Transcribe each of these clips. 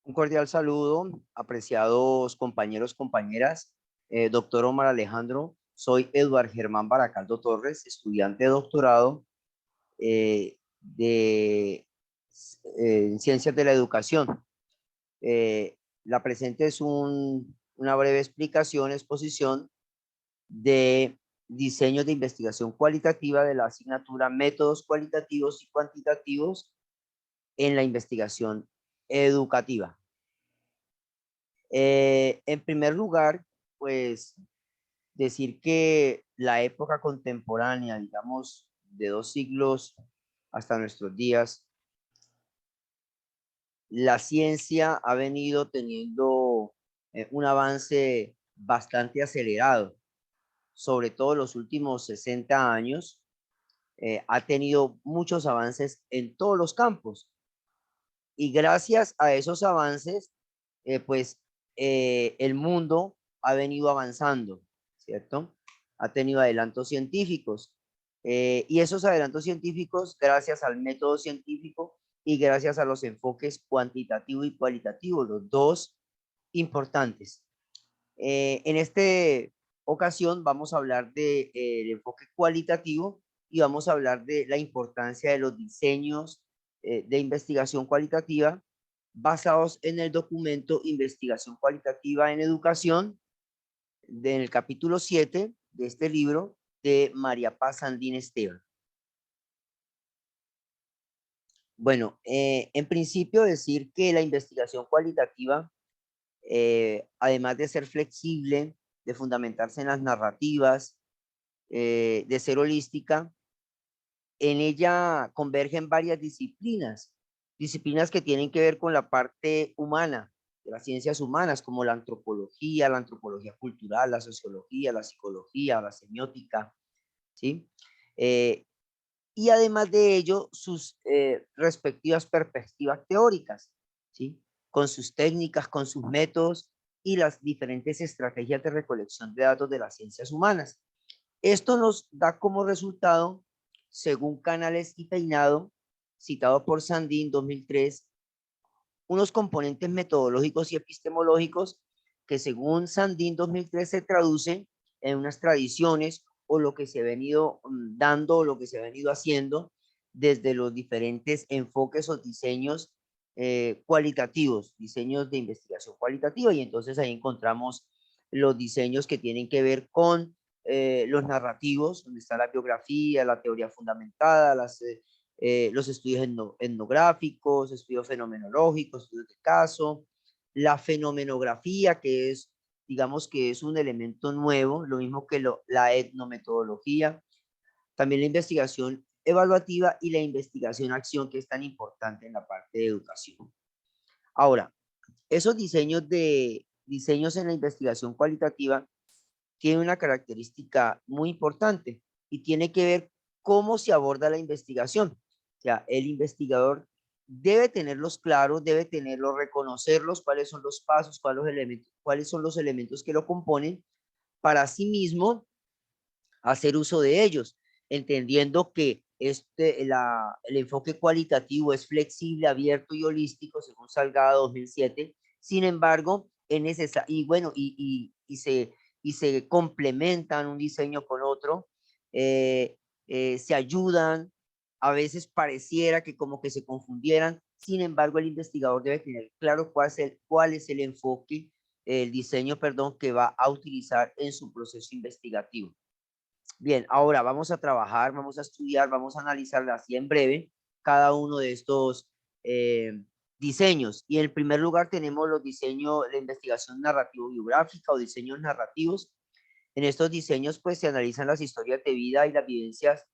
Un cordial saludo, apreciados compañeros, compañeras. Doctor Omar Alejandro, soy Eduard Germán Baracaldo Torres, estudiante de doctorado en Ciencias de la Educación. La presente es una breve explicación, exposición de diseño de investigación cualitativa de la asignatura Métodos Cualitativos y Cuantitativos en la Investigación Educativa. En primer lugar, pues decir que la época contemporánea, digamos, de 2 siglos hasta nuestros días, la ciencia ha venido teniendo un avance bastante acelerado, sobre todo los últimos 60 años, ha tenido muchos avances en todos los campos. Y gracias a esos avances, pues el mundo ha venido avanzando, ¿cierto? Ha tenido adelantos científicos. Y esos adelantos científicos, gracias al método científico y gracias a los enfoques cuantitativo y cualitativo, los dos importantes. En esta ocasión vamos a hablar del enfoque cualitativo y vamos a hablar de la importancia de los diseños de investigación cualitativa basados en el documento Investigación Cualitativa en Educación, en el capítulo 7 de este libro de María Paz Sandín Esteban. Bueno, en principio decir que la investigación cualitativa, además de ser flexible, de fundamentarse en las narrativas, de ser holística, en ella convergen varias disciplinas que tienen que ver con la parte humana, de las ciencias humanas, como la antropología cultural, la sociología, la psicología, la semiótica, ¿sí? Y además de ello, sus respectivas perspectivas teóricas, ¿sí? Con sus técnicas, con sus métodos y las diferentes estrategias de recolección de datos de las ciencias humanas. Esto nos da como resultado, según Canales y Peinado, citado por Sandín 2003, unos componentes metodológicos y epistemológicos que según Sandín 2003 se traducen en unas tradiciones o lo que se ha venido dando o lo que se ha venido haciendo desde los diferentes enfoques o diseños cualitativos, diseños de investigación cualitativa, y entonces ahí encontramos los diseños que tienen que ver con los narrativos, donde está la biografía, la teoría fundamentada, los estudios etnográficos, estudios fenomenológicos, estudios de caso, la fenomenografía, que es, digamos que es un elemento nuevo, lo mismo que la etnometodología, también la investigación evaluativa y la investigación-acción, que es tan importante en la parte de educación. Ahora, esos diseños en la investigación cualitativa tiene una característica muy importante y tiene que ver cómo se aborda la investigación. O sea, el investigador debe tenerlos claros, debe tenerlos, reconocerlos, cuáles son los pasos, cuáles son los elementos que lo componen, para sí mismo hacer uso de ellos, entendiendo que el enfoque cualitativo es flexible, abierto y holístico, según Salgado 2007. Sin embargo, es necesario, y bueno, y se complementan un diseño con otro, se ayudan, a veces pareciera que como que se confundieran. Sin embargo, el investigador debe tener claro cuál es el enfoque, el diseño, perdón, que va a utilizar en su proceso investigativo. Bien, ahora vamos a trabajar, vamos a estudiar, vamos a analizar así en breve cada uno de estos diseños. Y en primer lugar tenemos los diseños, la investigación narrativo-biográfica o diseños narrativos. En estos diseños pues se analizan las historias de vida y las vivencias,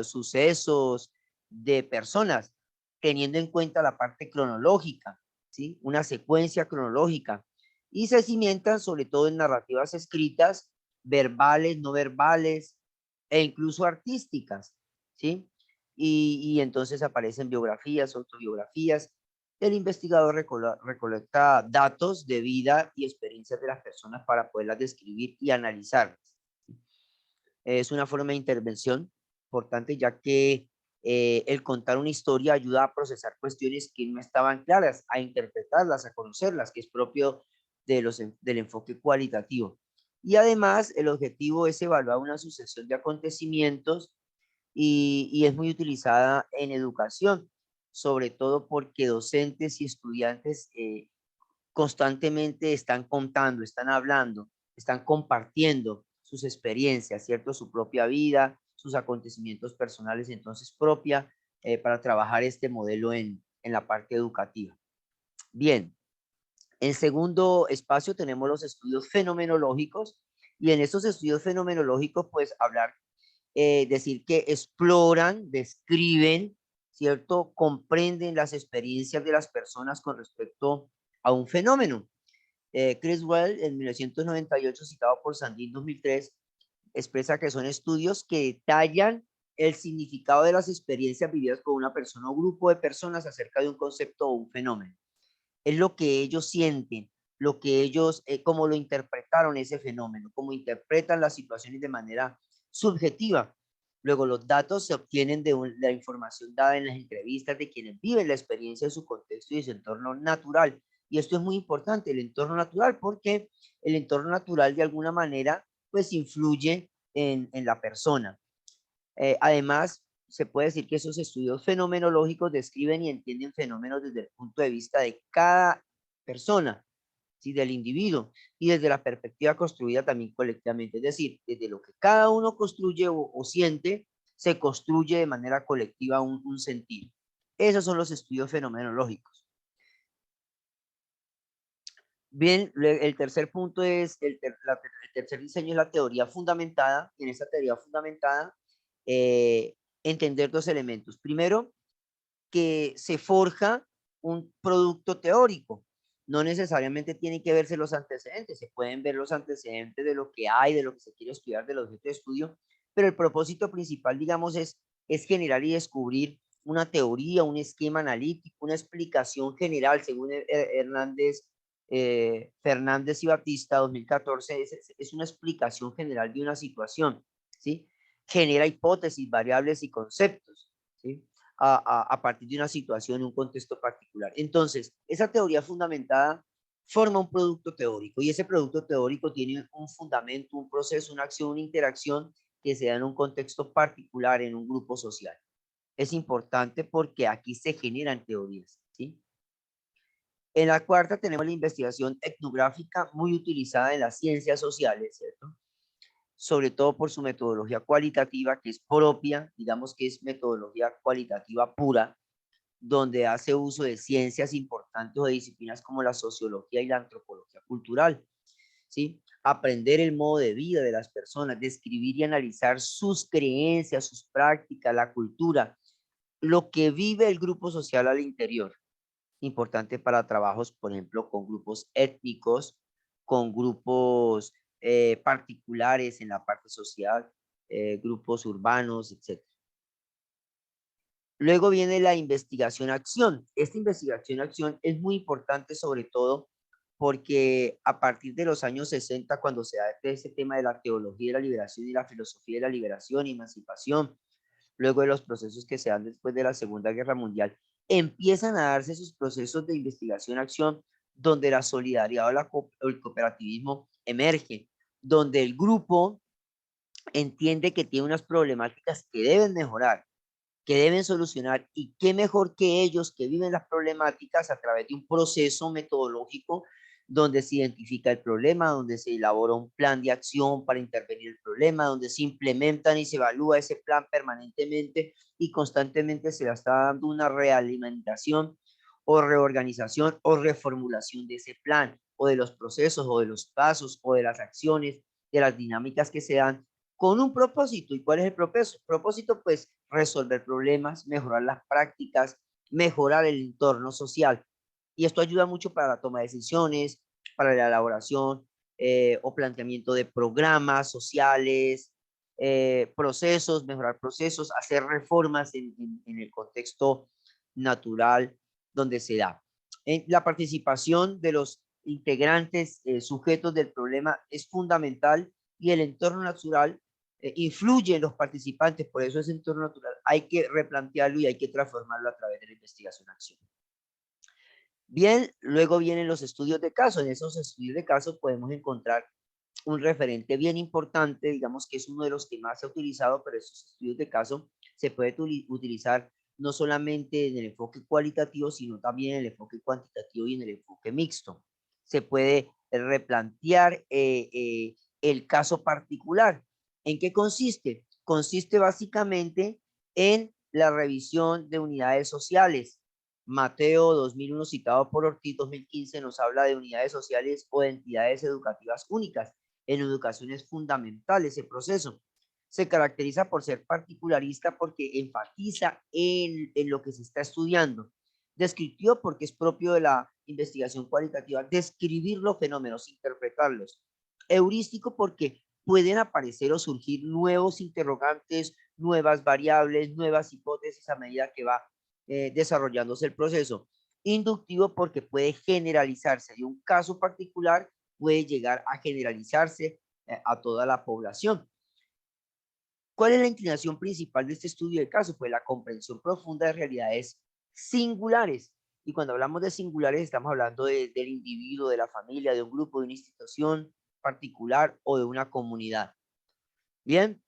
sucesos de personas, teniendo en cuenta la parte cronológica, ¿sí? Una secuencia cronológica. Y se cimientan sobre todo en narrativas escritas, verbales, no verbales e incluso artísticas, ¿sí? Y entonces aparecen biografías, autobiografías. El investigador recolecta datos de vida y experiencias de las personas para poderlas describir y analizarlas. Es una forma de intervención importante, ya que El contar una historia ayuda a procesar cuestiones que no estaban claras, a interpretarlas, a conocerlas, que es propio del enfoque cualitativo. Y además, el objetivo es evaluar una sucesión de acontecimientos y es muy utilizada en educación, sobre todo porque docentes y estudiantes constantemente están contando, están hablando, están compartiendo sus experiencias, ¿cierto? Su propia vida, sus acontecimientos personales, entonces propia para trabajar este modelo en la parte educativa. Bien, en segundo espacio tenemos los estudios fenomenológicos y en estos estudios fenomenológicos, pues hablar, decir que exploran, describen, ¿cierto? Comprenden las experiencias de las personas con respecto a un fenómeno. Criswell, en 1998, citado por Sandin 2003, expresa que son estudios que detallan el significado de las experiencias vividas por una persona o grupo de personas acerca de un concepto o un fenómeno. Es lo que ellos sienten, lo que ellos, cómo lo interpretaron ese fenómeno, cómo interpretan las situaciones de manera subjetiva. Luego los datos se obtienen de la información dada en las entrevistas de quienes viven la experiencia en su contexto y en su entorno natural. Y esto es muy importante, el entorno natural, porque el entorno natural de alguna manera pues influye en la persona. Además, se puede decir que esos estudios fenomenológicos describen y entienden fenómenos desde el punto de vista de cada persona, ¿sí? Del individuo, y desde la perspectiva construida también colectivamente. Es decir, desde lo que cada uno construye o siente, se construye de manera colectiva un sentido. Esos son los estudios fenomenológicos. Bien, el tercer punto es, el tercer diseño es la teoría fundamentada. Y en esa teoría fundamentada, eh, entender dos elementos. Primero, que se forja un producto teórico. No necesariamente tienen que verse los antecedentes, se pueden ver los antecedentes de lo que hay, de lo que se quiere estudiar, del objeto de estudio, pero el propósito principal, digamos, es generar y descubrir una teoría, un esquema analítico, una explicación general, según Fernández y Batista, 2014, es una explicación general de una situación, ¿sí? Genera hipótesis, variables y conceptos, ¿sí? A partir de una situación, un contexto particular. Entonces, esa teoría fundamentada forma un producto teórico y ese producto teórico tiene un fundamento, un proceso, una acción, una interacción que se da en un contexto particular, en un grupo social. Es importante porque aquí se generan teorías, ¿sí? En la cuarta tenemos la investigación etnográfica muy utilizada en las ciencias sociales, ¿cierto? Sobre todo por su metodología cualitativa, que es propia, digamos que es metodología cualitativa pura, donde hace uso de ciencias importantes o de disciplinas como la sociología y la antropología cultural, ¿sí? Aprender el modo de vida de las personas, describir y analizar sus creencias, sus prácticas, la cultura, lo que vive el grupo social al interior. Importante para trabajos, por ejemplo, con grupos étnicos, con grupos particulares en la parte social, grupos urbanos, etc. Luego viene la investigación-acción. Esta investigación-acción es muy importante sobre todo porque a partir de los años 60, cuando se da este tema de la teología de la liberación y la filosofía de la liberación y emancipación, luego de los procesos que se dan después de la Segunda Guerra Mundial, empiezan a darse esos procesos de investigación-acción donde la solidaridad o el cooperativismo emerge, donde el grupo entiende que tiene unas problemáticas que deben mejorar, que deben solucionar, y qué mejor que ellos que viven las problemáticas a través de un proceso metodológico donde se identifica el problema, donde se elabora un plan de acción para intervenir el problema, donde se implementan y se evalúa ese plan permanentemente y constantemente se le está dando una realimentación o reorganización o reformulación de ese plan o de los procesos o de los pasos o de las acciones, de las dinámicas que se dan con un propósito. ¿Y cuál es el propósito? Propósito, pues, resolver problemas, mejorar las prácticas, mejorar el entorno social. Y esto ayuda mucho para la toma de decisiones, para la elaboración o planteamiento de programas sociales, procesos, mejorar procesos, hacer reformas en el contexto natural donde se da. La participación de los integrantes, sujetos del problema, es fundamental, y el entorno natural influye en los participantes, por eso ese entorno natural hay que replantearlo y hay que transformarlo a través de la investigación-acción. Bien, luego vienen los estudios de caso. En esos estudios de caso podemos encontrar un referente bien importante, digamos que es uno de los que más se ha utilizado, pero esos estudios de caso se puede utilizar no solamente en el enfoque cualitativo, sino también en el enfoque cuantitativo y en el enfoque mixto. Se puede replantear el caso particular. ¿En qué consiste? Consiste básicamente en la revisión de unidades sociales. Mateo 2001, citado por Ortiz 2015, nos habla de unidades sociales o de entidades educativas únicas. En educación es fundamental ese proceso. Se caracteriza por ser particularista porque enfatiza en lo que se está estudiando. Descriptivo porque es propio de la investigación cualitativa, describir los fenómenos, interpretarlos. Heurístico porque pueden aparecer o surgir nuevos interrogantes, nuevas variables, nuevas hipótesis a medida que va desarrollándose el proceso. Inductivo porque puede generalizarse de un caso particular, puede llegar a generalizarse a toda la población. ¿Cuál es la inclinación principal de este estudio de caso? Pues la comprensión profunda de realidades singulares. Y cuando hablamos de singulares, estamos hablando del individuo, de la familia, de un grupo, de una institución particular o de una comunidad. Bien,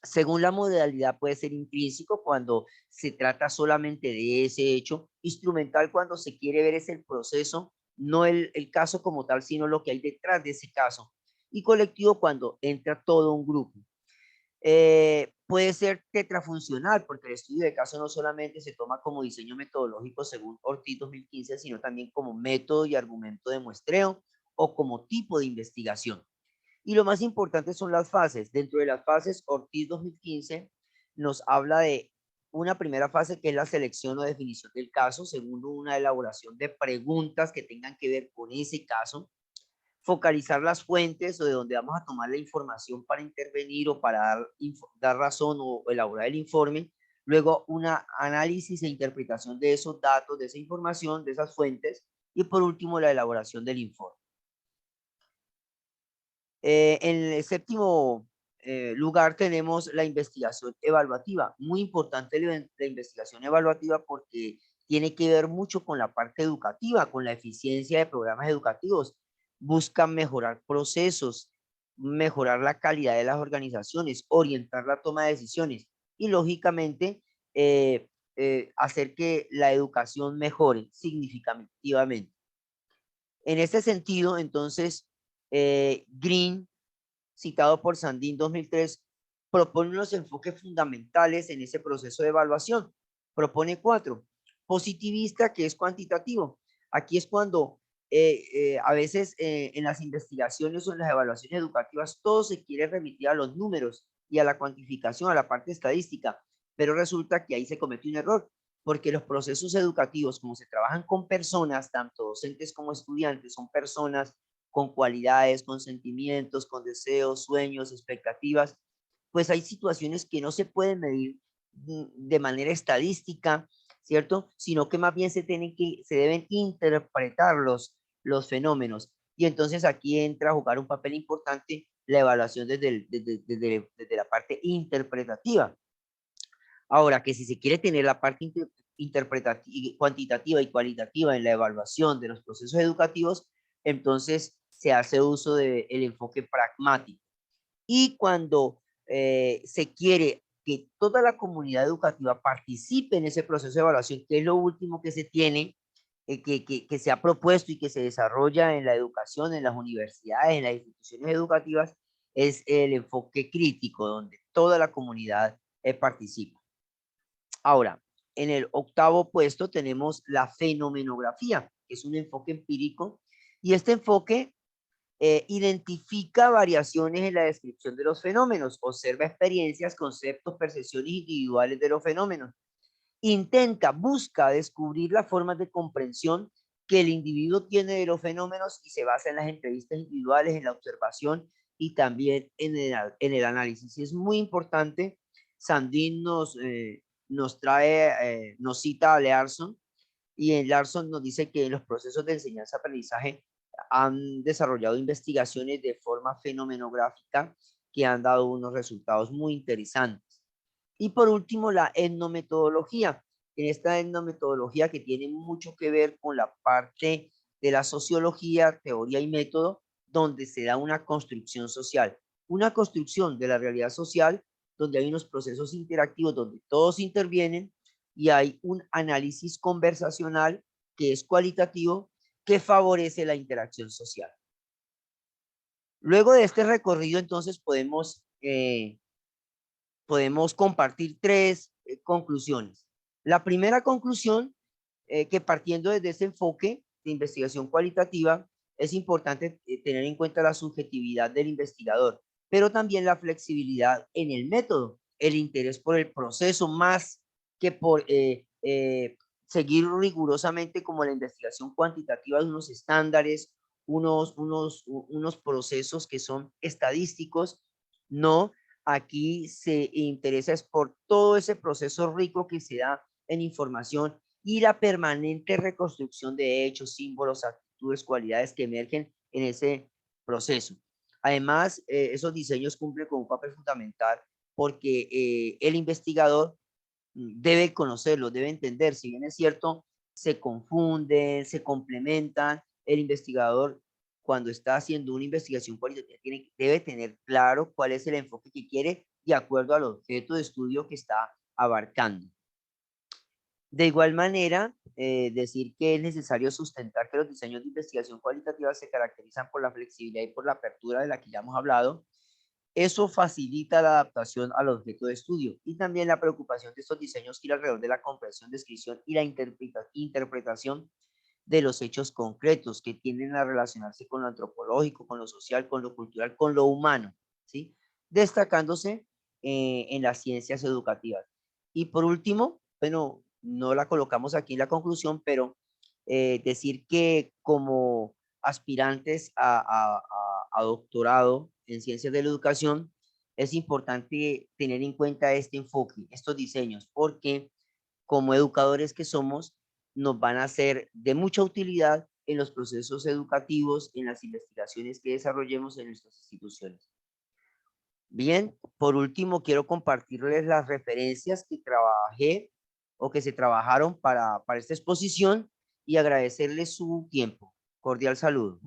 según la modalidad puede ser intrínseco cuando se trata solamente de ese hecho, instrumental cuando se quiere ver es el proceso, no el caso como tal, sino lo que hay detrás de ese caso, y colectivo cuando entra todo un grupo. Puede ser tetrafuncional, porque el estudio de caso no solamente se toma como diseño metodológico según Ortiz 2015, sino también como método y argumento de muestreo o como tipo de investigación. Y lo más importante son las fases. Dentro de las fases, Ortiz 2015 nos habla de una primera fase que es la selección o definición del caso, segundo, una elaboración de preguntas que tengan que ver con ese caso, focalizar las fuentes o de donde vamos a tomar la información para intervenir o para dar razón o elaborar el informe, luego una análisis e interpretación de esos datos, de esa información, de esas fuentes, y por último la elaboración del informe. En el séptimo lugar tenemos la investigación evaluativa. Muy importante la investigación evaluativa porque tiene que ver mucho con la parte educativa, con la eficiencia de programas educativos. Buscan mejorar procesos, mejorar la calidad de las organizaciones, orientar la toma de decisiones y lógicamente hacer que la educación mejore significativamente. En este sentido, entonces, Green, citado por Sandin 2003, propone unos enfoques fundamentales en ese proceso de evaluación. Propone 4. Positivista, que es cuantitativo. Aquí es cuando a veces en las investigaciones o en las evaluaciones educativas todo se quiere remitir a los números y a la cuantificación, a la parte estadística, pero resulta que ahí se comete un error, porque los procesos educativos, como se trabajan con personas, tanto docentes como estudiantes, son personas con cualidades, con sentimientos, con deseos, sueños, expectativas, pues hay situaciones que no se pueden medir de manera estadística, ¿cierto? Sino que más bien se deben interpretar los fenómenos. Y entonces aquí entra a jugar un papel importante la evaluación desde la parte interpretativa. Ahora, que si se quiere tener la parte interpretativa, cuantitativa y cualitativa en la evaluación de los procesos educativos, entonces se hace uso del enfoque pragmático. Y cuando se quiere que toda la comunidad educativa participe en ese proceso de evaluación, que es lo último que se tiene, que se ha propuesto y que se desarrolla en la educación, en las universidades, en las instituciones educativas, es el enfoque crítico, donde toda la comunidad participa. Ahora, en el octavo puesto tenemos la fenomenografía, que es un enfoque empírico, y este enfoque identifica variaciones en la descripción de los fenómenos, observa experiencias, conceptos, percepciones individuales de los fenómenos, busca descubrir las formas de comprensión que el individuo tiene de los fenómenos y se basa en las entrevistas individuales, en la observación y también en el análisis. Y es muy importante, Sandin nos cita a Larson, y en Larson nos dice que en los procesos de enseñanza-aprendizaje han desarrollado investigaciones de forma fenomenográfica que han dado unos resultados muy interesantes. Y por último, la etnometodología. En esta etnometodología que tiene mucho que ver con la parte de la sociología, teoría y método, donde se da una construcción social, una construcción de la realidad social, donde hay unos procesos interactivos, donde todos intervienen y hay un análisis conversacional que es cualitativo, que favorece la interacción social. Luego de este recorrido, entonces podemos compartir tres conclusiones. La primera conclusión, que partiendo desde ese enfoque de investigación cualitativa, es importante tener en cuenta la subjetividad del investigador, pero también la flexibilidad en el método, el interés por el proceso más que por seguir rigurosamente como la investigación cuantitativa de unos estándares, unos procesos que son estadísticos. No, aquí se interesa es por todo ese proceso rico que se da en información y la permanente reconstrucción de hechos, símbolos, actitudes, cualidades que emergen en ese proceso. Además, esos diseños cumplen con un papel fundamental porque el investigador debe conocerlo, debe entender, si bien es cierto, se confunden, se complementan, el investigador cuando está haciendo una investigación cualitativa debe tener claro cuál es el enfoque que quiere de acuerdo al objeto de estudio que está abarcando. De igual manera, decir que es necesario sustentar que los diseños de investigación cualitativa se caracterizan por la flexibilidad y por la apertura de la que ya hemos hablado. Eso facilita la adaptación al objeto de estudio y también la preocupación de estos diseños gira alrededor de la comprensión, descripción y la interpretación de los hechos concretos que tienden a relacionarse con lo antropológico, con lo social, con lo cultural, con lo humano, ¿sí? Destacándose en las ciencias educativas. Y por último, bueno, no la colocamos aquí en la conclusión, pero decir que como aspirantes a doctorado en ciencias de la educación, es importante tener en cuenta este enfoque, estos diseños, porque como educadores que somos, nos van a ser de mucha utilidad en los procesos educativos, en las investigaciones que desarrollemos en nuestras instituciones. Bien, por último, quiero compartirles las referencias que trabajé o que se trabajaron para esta exposición y agradecerles su tiempo. Cordial saludo.